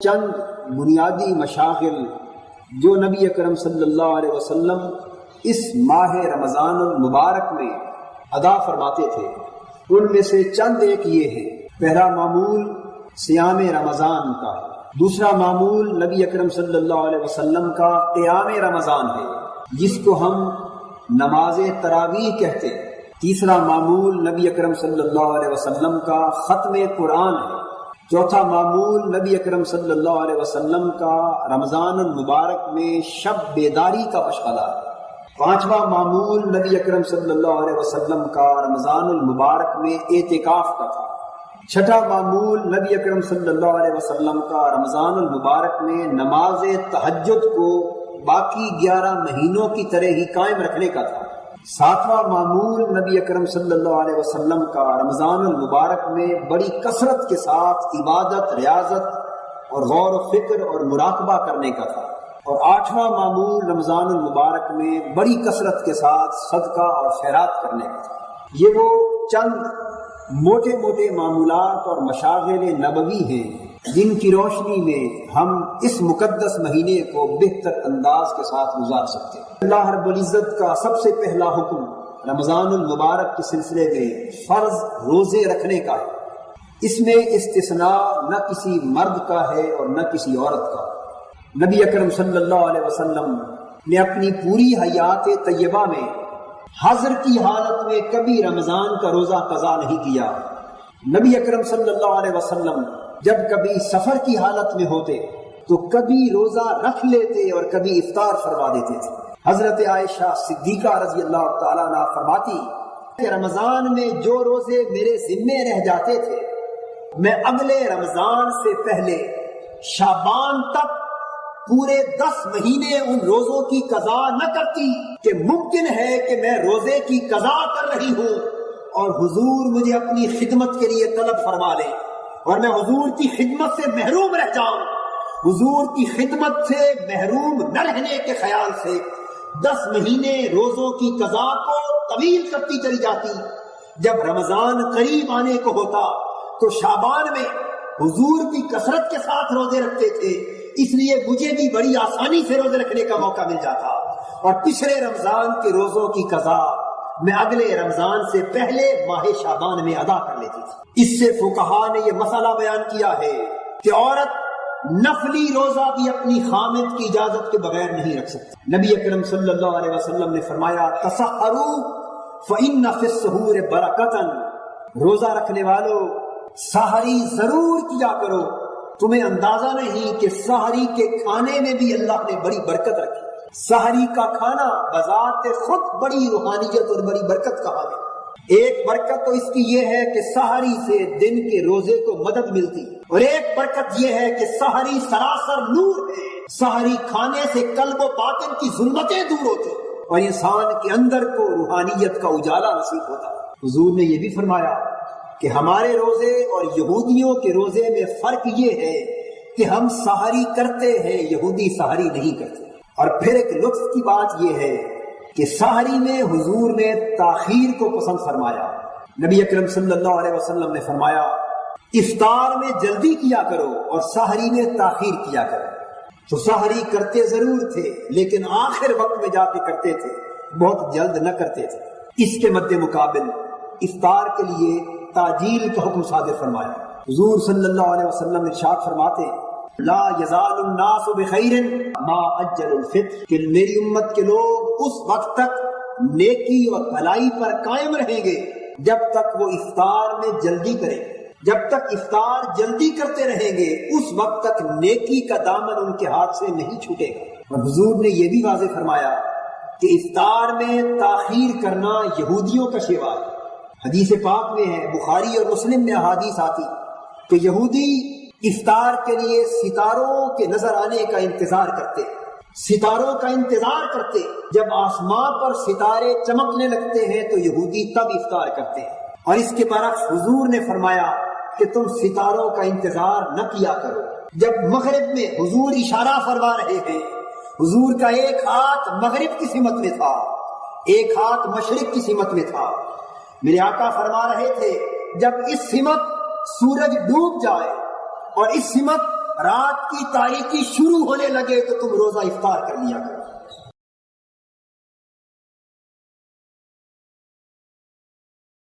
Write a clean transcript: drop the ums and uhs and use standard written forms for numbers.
چند بنیادی مشاغل جو نبی اکرم صلی اللہ علیہ وسلم اس ماہ رمضان المبارک میں ادا فرماتے تھے، ان میں سے چند ایک یہ ہے۔ پہلا معمول صیام رمضان کا ہے، دوسرا معمول نبی اکرم صلی اللہ علیہ وسلم کا قیام رمضان ہے جس کو ہم نماز تراویح کہتے ہیں، تیسرا معمول نبی اکرم صلی اللہ علیہ وسلم کا ختم قرآن ہے، چوتھا معمول نبی اکرم صلی اللہ علیہ وسلم کا رمضان المبارک میں شب بیداری کا مشغلہ ہے، پانچواں معمول نبی اکرم صلی اللہ علیہ وسلم کا رمضان المبارک میں اعتکاف کا تھا، چھٹا معمول نبی اکرم صلی اللہ علیہ وسلم کا رمضان المبارک میں نماز تہجد کو باقی 11 مہینوں کی طرح ہی قائم رکھنے کا تھا، ساتواں معمول نبی اکرم صلی اللہ علیہ وسلم کا رمضان المبارک میں بڑی کثرت کے ساتھ عبادت، ریاضت اور غور و فکر اور مراقبہ کرنے کا تھا، اور آٹھواں معمول رمضان المبارک میں بڑی کثرت کے ساتھ صدقہ اور خیرات کرنے کا تھا۔ یہ وہ چند موٹے موٹے معمولات اور مشاغل نبوی ہیں جن کی روشنی میں ہم اس مقدس مہینے کو بہتر انداز کے ساتھ گزار سکتے ہیں۔ اللہ رب العزت کا سب سے پہلا حکم رمضان المبارک کے سلسلے میں فرض روزے رکھنے کا ہے، اس میں استثناء نہ کسی مرد کا ہے اور نہ کسی عورت کا۔ نبی اکرم صلی اللہ علیہ وسلم نے اپنی پوری حیات طیبہ میں حضر کی حالت میں کبھی رمضان کا روزہ قضا نہیں کیا۔ نبی اکرم صلی اللہ علیہ وسلم جب کبھی سفر کی حالت میں ہوتے تو کبھی روزہ رکھ لیتے اور کبھی افطار فرما دیتے تھے۔ حضرت عائشہ صدیقہ رضی اللہ تعالیٰ عنہ فرماتی کہ رمضان میں جو روزے میرے ذمے رہ جاتے تھے میں اگلے رمضان سے پہلے شعبان تک پورے 10 مہینے ان روزوں کی قضا نہ کرتی کہ ممکن ہے کہ میں روزے کی قضا کر رہی ہوں اور حضور مجھے اپنی خدمت کے لیے طلب فرما لے اور میں حضور کی خدمت سے محروم رہ جاؤں۔ حضور کی خدمت سے محروم نہ رہنے کے خیال سے 10 مہینے روزوں کی قضا کو طویل کرتی چلی جاتی۔ جب رمضان قریب آنے کو ہوتا تو شعبان میں حضور کی کثرت کے ساتھ روزے رکھتے تھے، اس لیے مجھے بھی بڑی آسانی سے روزے رکھنے کا موقع مل جاتا اور پچھلے رمضان کے روزوں کی قضا میں اگلے رمضان سے پہلے ماہ شعبان میں ادا کر لیتی تھی۔ اس سے فقہا نے یہ مسئلہ بیان کیا ہے کہ عورت نفلی روزہ بھی اپنی خامد کی اجازت کے بغیر نہیں رکھ سکتی۔ نبی اکرم صلی اللہ علیہ وسلم نے فرمایا تسحروا فإن فی السحور برکۃ، روزہ رکھنے والو سحری ضرور کیا کرو، تمہیں اندازہ نہیں کہ سحری کے کھانے میں بھی اللہ نے بڑی برکت رکھی۔ سحری کا کھانا بذات خود بڑی روحانیت اور بڑی برکت کا حامل۔ ایک برکت تو اس کی یہ ہے کہ سحری سے دن کے روزے کو مدد ملتی، اور ایک برکت یہ ہے کہ سحری سراسر نور ہے، سحری کھانے سے قلب و باطن کی ظلمتیں دور ہوتی اور انسان کے اندر کو روحانیت کا اجالا نصیب ہوتا۔ حضور نے یہ بھی فرمایا کہ ہمارے روزے اور یہودیوں کے روزے میں فرق یہ ہے کہ ہم سحری کرتے ہیں، یہودی سحری نہیں کرتے۔ اور پھر ایک لطف کی بات یہ ہے کہ سحری میں حضور نے تاخیر کو پسند فرمایا۔ نبی اکرم صلی اللہ علیہ وسلم نے فرمایا افطار میں جلدی کیا کرو اور سحری میں تاخیر کیا کرو۔ تو سحری کرتے ضرور تھے لیکن آخر وقت میں جا کے کرتے تھے، بہت جلد نہ کرتے تھے۔ اس کے مد مقابل افطار کے لیے تاجیل کا حکم صادر فرمایا۔ حضور صلی اللہ علیہ وسلم ارشاد فرماتے لا یزال الناس بخیر ما اجل الفطر، کہ میری امت کے لوگ اس وقت تک نیکی اور بھلائی پر قائم رہیں گے جب تک وہ افطار میں جلدی کریں گے۔ جب تک افطار جلدی کرتے رہیں گے اس وقت تک نیکی کا دامن ان کے ہاتھ سے نہیں چھوٹے گا۔ اور حضور نے یہ بھی واضح فرمایا کہ افطار میں تاخیر کرنا یہودیوں کا شیوا ہے۔ حدیث پاک میں ہے، بخاری اور مسلم میں احادیث آتی کہ یہودی افطار کے لیے ستاروں کے نظر آنے کا انتظار کرتے، ستاروں کا انتظار کرتے۔ جب آسمان پر ستارے چمکنے لگتے ہیں تو یہودی تب افطار کرتے ہیں، اور اس کے برعکس حضور نے فرمایا کہ تم ستاروں کا انتظار نہ کیا کرو۔ جب مغرب میں حضور اشارہ فرما رہے ہیں، حضور کا ایک ہاتھ مغرب کی سمت میں تھا، ایک ہاتھ مشرق کی سمت میں تھا۔ میرے آقا فرما رہے تھے جب اس سمت سورج ڈوب جائے اور اس سمت رات کی تاریکی شروع ہونے لگے تو تم روزہ افطار کر لیا کرو.